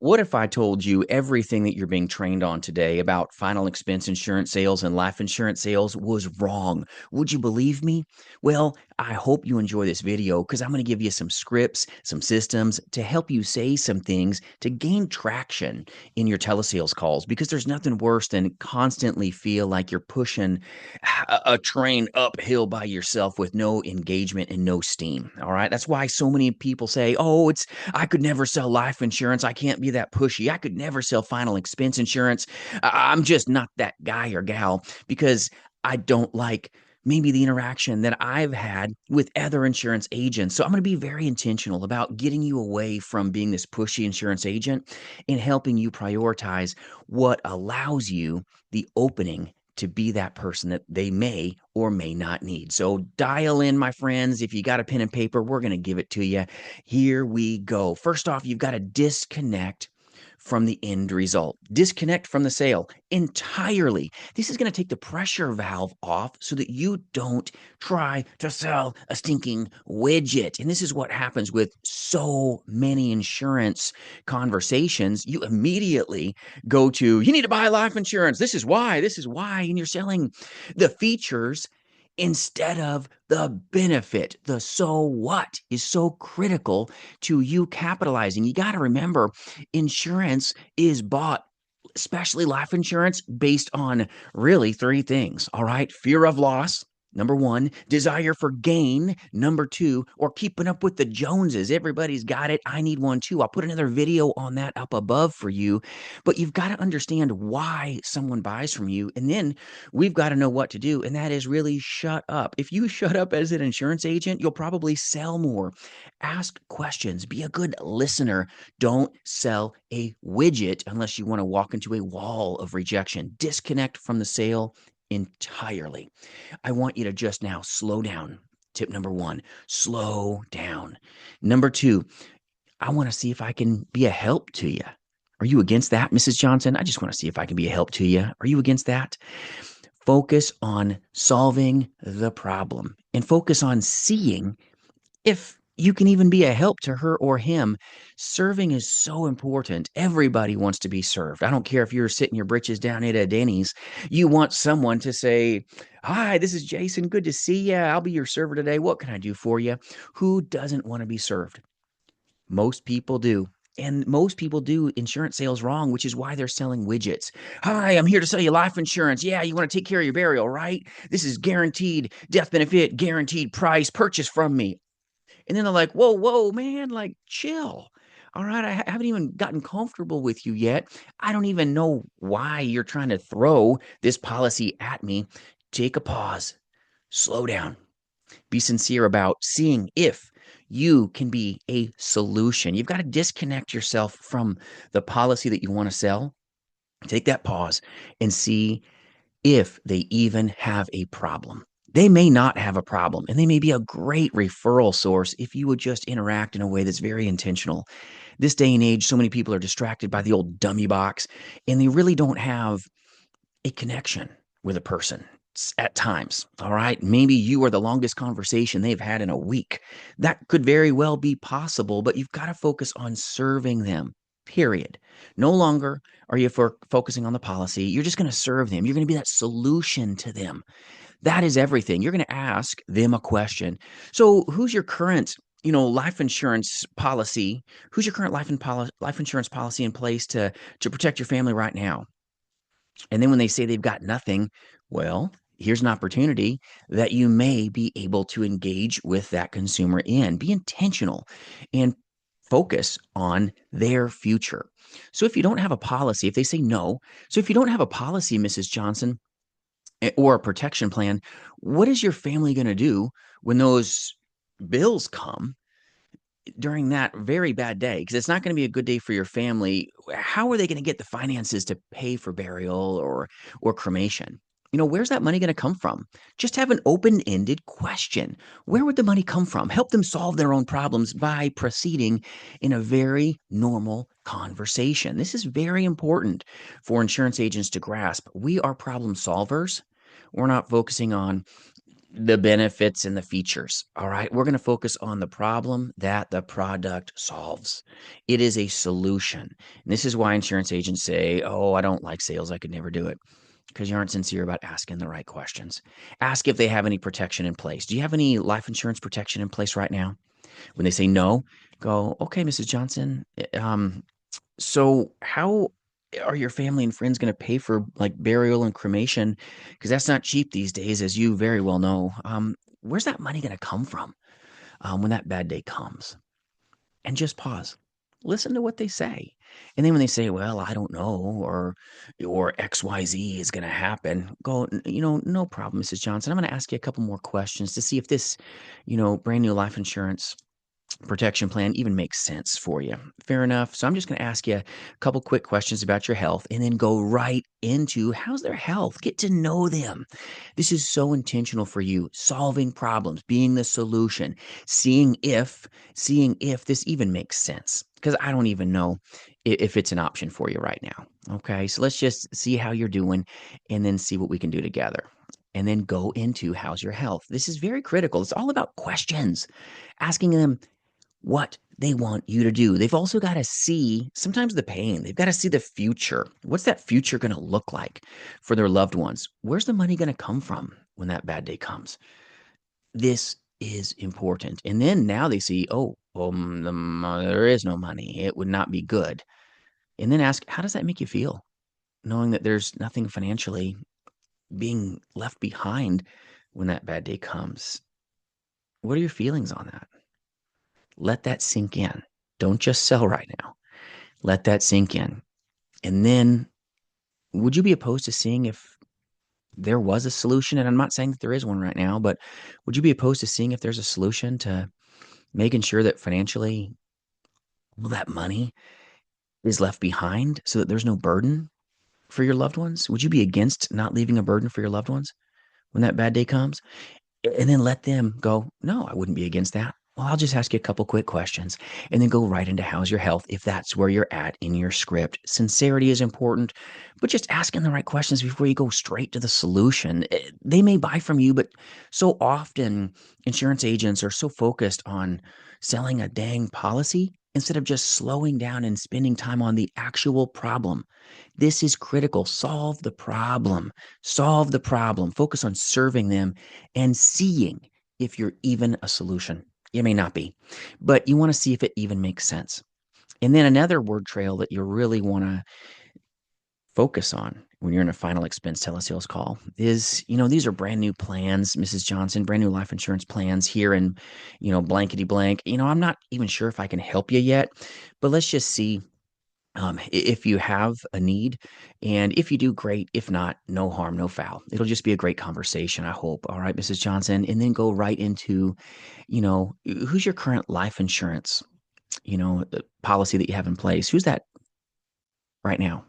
What if I told you everything that you're being trained on today about final expense insurance sales and life insurance sales was wrong? Would you believe me? Well, I hope you enjoy this video because I'm going to give you some scripts, some systems to help you say some things to gain traction in your telesales calls because there's nothing worse than constantly feel like you're pushing a train uphill by yourself with no engagement and no steam. All right. That's why so many people say, oh, I could never sell life insurance. I can't be that pushy. I could never sell final expense insurance. I'm just not that guy or gal because I don't like maybe the interaction that I've had with other insurance agents. So I'm going to be very intentional about getting you away from being this pushy insurance agent and helping you prioritize what allows you the opening to be that person that they may or may not need. So dial in, my friends. If you got a pen and paper, we're going to give it to you. Here we go. First off, you've got to disconnect from the end result. Disconnect from the sale entirely. This is going to take the pressure valve off so that you don't try to sell a stinking widget. And this is what happens with so many insurance conversations. You immediately go to, you need to buy life insurance. This is why, this is why. And you're selling the features instead of the benefit. The so what is so critical to you capitalizing. You got to remember, insurance is bought, especially life insurance, based on really three things. All right. Fear of loss. Number one, desire for gain. Number two, or keeping up with the Joneses. Everybody's got it. I need one too. I'll put another video on that up above for you. But you've got to understand why someone buys from you. And then we've got to know what to do. And that is really shut up. If you shut up as an insurance agent, you'll probably sell more. Ask questions. Be a good listener. Don't sell a widget unless you want to walk into a wall of rejection. Disconnect from the sale entirely. I want you to just now slow down. Tip number one, slow down. Number two, I want to see if I can be a help to you. Are you against that, Mrs. Johnson? I just want to see if I can be a help to you. Are you against that? Focus on solving the problem and focus on seeing if you can even be a help to her or him. Serving is so important. Everybody wants to be served. I don't care if you're sitting your britches down at a Denny's. You want someone to say, hi, this is Jason. Good to see you. I'll be your server today. What can I do for you? Who doesn't want to be served? Most people do. And most people do insurance sales wrong, which is why they're selling widgets. Hi, I'm here to sell you life insurance. Yeah, you want to take care of your burial, right? This is guaranteed death benefit, guaranteed price, purchase from me. And then they're like, whoa, whoa, man, like chill. All right, I haven't even gotten comfortable with you yet. I don't even know why you're trying to throw this policy at me. Take a pause, slow down, be sincere about seeing if you can be a solution. You've got to disconnect yourself from the policy that you want to sell. Take that pause and see if they even have a problem. They may not have a problem, and they may be a great referral source if you would just interact in a way that's very intentional. This day and age, so many people are distracted by the old dummy box, and they really don't have a connection with a person at times. All right. Maybe you are the longest conversation they've had in a week. That could very well be possible, but you've got to focus on serving them. Period. No longer are you focusing on the policy. You're just going to serve them. You're going to be that solution to them. That is everything. You're going to ask them a question. So, who's your current, life insurance policy? Who's your current life insurance policy in place to protect your family right now? And then when they say they've got nothing, well, here's an opportunity that you may be able to engage with that consumer in. Be intentional and focus on their future. So if you don't have a policy, if they say no, so if you don't have a policy, Mrs. Johnson, or a protection plan, what is your family going to do when those bills come during that very bad day? Because it's not going to be a good day for your family. How are they going to get the finances to pay for burial or cremation? Where's that money going to come from? Just have an open-ended question. Where would the money come from? Help them solve their own problems by proceeding in a very normal conversation. This is very important for insurance agents to grasp. We are problem solvers. We're not focusing on the benefits and the features. All right. We're going to focus on the problem that the product solves. It is a solution. And this is why insurance agents say, oh, I don't like sales. I could never do it. Because you aren't sincere about asking the right questions. Ask if they have any protection in place. Do you have any life insurance protection in place right now? When they say no, go, okay, Mrs. Johnson. So how are your family and friends going to pay for like burial and cremation? Because that's not cheap these days, as you very well know. Where's that money going to come from when that bad day comes? And just pause. Listen to what they say. And then when they say, well, I don't know, or XYZ is going to happen, go, no problem, Mrs. Johnson. I'm going to ask you a couple more questions to see if this, brand new life insurance protection plan even makes sense for you. Fair enough. So I'm just going to ask you a couple quick questions about your health and then go right into how's their health. Get to know them. This is so intentional for you. Solving problems, being the solution, seeing if this even makes sense. Because I don't even know if it's an option for you right now. Okay. So let's just see how you're doing and then see what we can do together. And then go into how's your health. This is very critical. It's all about questions, asking them what they want you to do. They've also got to see sometimes the pain. They've got to see the future. What's that future going to look like for their loved ones? Where's the money going to come from when that bad day comes? This is important. And then now they see, oh, there is no money. It would not be good. And then ask, how does that make you feel? Knowing that there's nothing financially being left behind when that bad day comes. What are your feelings on that? Let that sink in. Don't just sell right now. Let that sink in. And then, would you be opposed to seeing if there was a solution? And I'm not saying that there is one right now, but would you be opposed to seeing if there's a solution to making sure that financially all that money is left behind so that there's no burden for your loved ones? Would you be against not leaving a burden for your loved ones when that bad day comes? And then let them go, no, I wouldn't be against that. Well, I'll just ask you a couple quick questions and then go right into how's your health if that's where you're at in your script. Sincerity is important, but just asking the right questions before you go straight to the solution. They may buy from you, but so often insurance agents are so focused on selling a dang policy instead of just slowing down and spending time on the actual problem. This is critical. Solve the problem. Solve the problem. Focus on serving them and seeing if you're even a solution. You may not be, but you want to see if it even makes sense. And then another word trail that you really want to focus on when you're in a final expense telesales call is, these are brand new plans, Mrs. Johnson, brand new life insurance plans here in, blankety blank. I'm not even sure if I can help you yet, but let's just see if you have a need. And if you do, great. If not, no harm, no foul. It'll just be a great conversation, I hope. All right, Mrs. Johnson. And then go right into, who's your current life insurance, policy that you have in place? Who's that right now?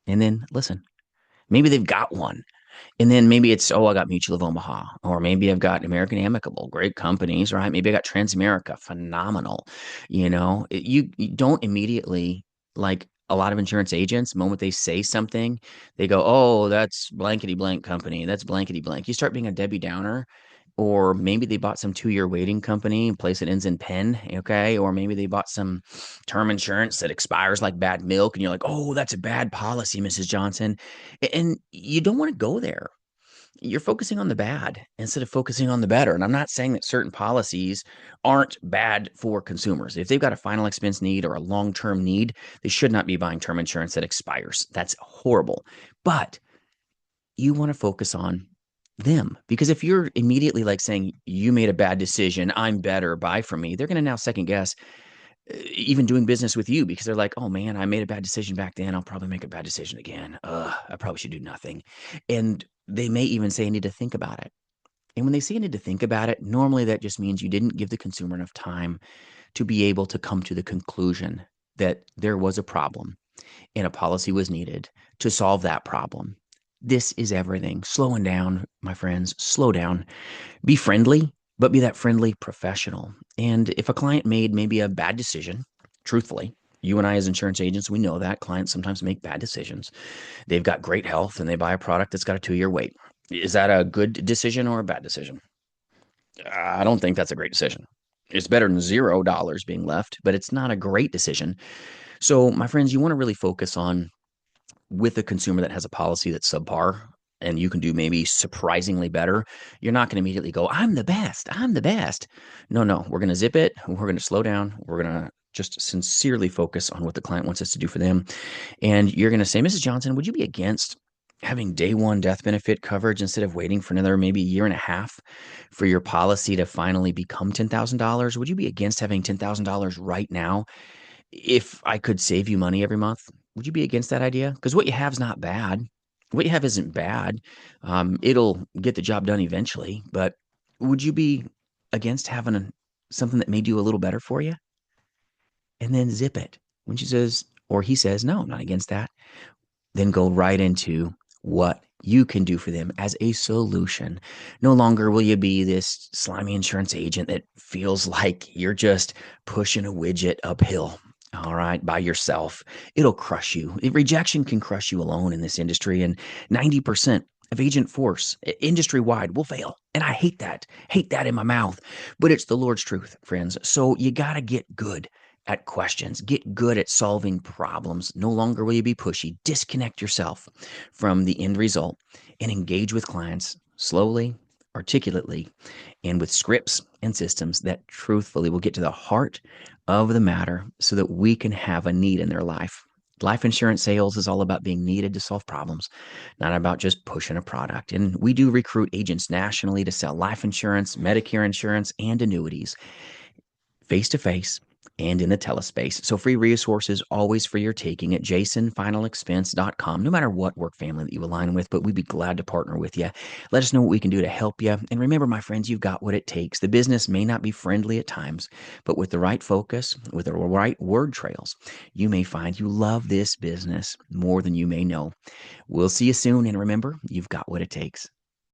And then listen, maybe they've got one. And then maybe it's, oh, I got Mutual of Omaha, or maybe I've got American Amicable, great companies, right? Maybe I got Transamerica, phenomenal. You don't immediately, like a lot of insurance agents, the moment they say something, they go, oh, that's blankety blank company. That's blankety blank. You start being a Debbie Downer, or maybe they bought some 2-year waiting company, place that ends in pen, okay? Or maybe they bought some term insurance that expires like bad milk, and you're like, oh, that's a bad policy, Mrs. Johnson. And you don't want to go there. You're focusing on the bad instead of focusing on the better. And I'm not saying that certain policies aren't bad for consumers. If they've got a final expense need or a long-term need, they should not be buying term insurance that expires. That's horrible. But you want to focus on them, because if you're immediately like saying you made a bad decision, I'm better, buy from me, they're going to now second guess even doing business with you, because they're like, oh man, I made a bad decision back then, I'll probably make a bad decision again. I probably should do nothing. And they may even say I need to think about it. And when they say I need to think about it, normally that just means you didn't give the consumer enough time to be able to come to the conclusion that there was a problem and a policy was needed to solve that problem. This is everything. Slowing down, my friends, slow down. Be friendly, but be that friendly professional. And if a client made maybe a bad decision, truthfully, you and I as insurance agents, we know that clients sometimes make bad decisions. They've got great health and they buy a product that's got a 2-year wait. Is that a good decision or a bad decision? I don't think that's a great decision. It's better than $0 being left, but it's not a great decision. So, my friends, you want to really focus on with a consumer that has a policy that's subpar and you can do maybe surprisingly better. You're not going to immediately go, I'm the best. I'm the best. No, no, we're going to zip it. We're going to slow down. We're going to just sincerely focus on what the client wants us to do for them. And you're going to say, Mrs. Johnson, would you be against having day one death benefit coverage instead of waiting for another maybe a year and a half for your policy to finally become $10,000? Would you be against having $10,000 right now if I could save you money every month? Would you be against that idea? Because what you have is not bad. What you have isn't bad. It'll get the job done eventually, but would you be against having something that made you a little better for you? And then zip it. When she says, or he says, no, I'm not against that, then go right into what you can do for them as a solution. No longer will you be this slimy insurance agent that feels like you're just pushing a widget uphill, all right, by yourself. It'll crush you. Rejection can crush you alone in this industry, and 90% of agent force industry wide will fail. And I hate that in my mouth, but it's the Lord's truth, friends. So you got to get good at questions. Get good at solving problems. No longer will you be pushy. Disconnect yourself from the end result and engage with clients slowly, articulately, and with scripts and systems that truthfully will get to the heart of the matter so that we can have a need in their life. Life insurance sales is all about being needed to solve problems, not about just pushing a product. And we do recruit agents nationally to sell life insurance, Medicare insurance, and annuities face to face and in the telespace. So free resources always for your taking at jasonfinalexpense.com, no matter what work family that you align with, but we'd be glad to partner with you. Let us know what we can do to help you. And remember, my friends, you've got what it takes. The business may not be friendly at times, but with the right focus, with the right word trails, you may find you love this business more than you may know. We'll see you soon. And remember, you've got what it takes.